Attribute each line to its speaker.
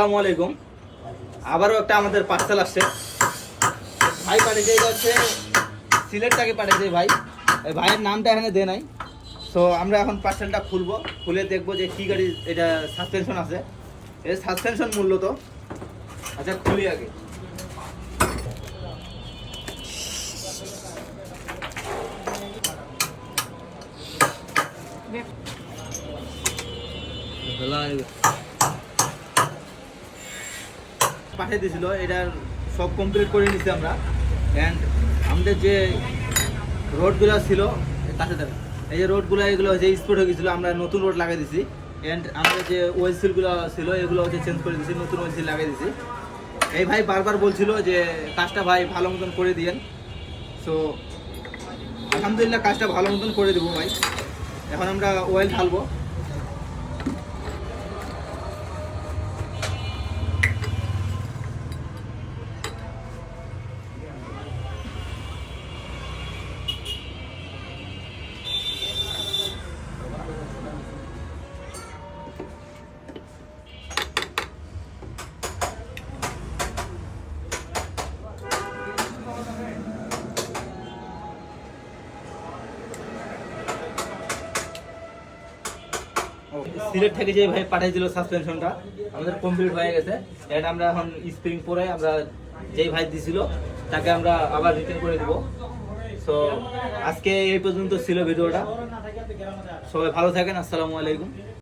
Speaker 1: আসসালামু আলাইকুম। আবারও একটা আমাদের পার্সেল আসছে। ভাই পাঠিয়েছে, এটা হচ্ছে সিলেট থেকে পাঠিয়েছে ভাই। এই ভাইয়ের নামটা এখানে দে নাই। সো আমরা এখন পার্সেলটা খুলবো, খুলে দেখবো যে কী গাড়ি, এটা সাসপেনশন আছে, এর সাসপেনশন মূল্য তো। আচ্ছা খুলি আগে। পাঠিয়ে দিয়েছিল, এটার সব কমপ্লিট করে নিছি আমরা। অ্যান্ড আমাদের যে রোডগুলো ছিল কাছে থাকে, এই যে রোডগুলো এগুলো যে স্পট হয়ে গেছিলো, আমরা নতুন রোড লাগিয়ে দিছি। অ্যান্ড আমাদের যে ওয়েল সিলগুলো ছিল এগুলো হচ্ছে চেঞ্জ করে দিয়েছি, নতুন ওয়েল সিল লাগিয়ে দিয়েছি। এই ভাই বারবার বলছিল যে কাজটা ভাই ভালো মতন করে দিয়েন। সো আলহামদুলিল্লাহ কাজটা ভালো মতন করে দেবো ভাই। এখন আমরা ওয়েল ঢালবো। সিলেট থেকে যে ভাই পাঠিয়েছিল সাসপেনশনটা আমাদের কমপ্লিট হয়ে গেছে। এটা আমরা এখন স্প্রিং পরে আমরা যেই ভাই দিছিল তাকে আমরা আবার রিটার্ন করে দিব। সো আজকে এই পর্যন্ত ছিল ভিডিওটা। সবাই ভালো থাকেন। আসসালামু আলাইকুম।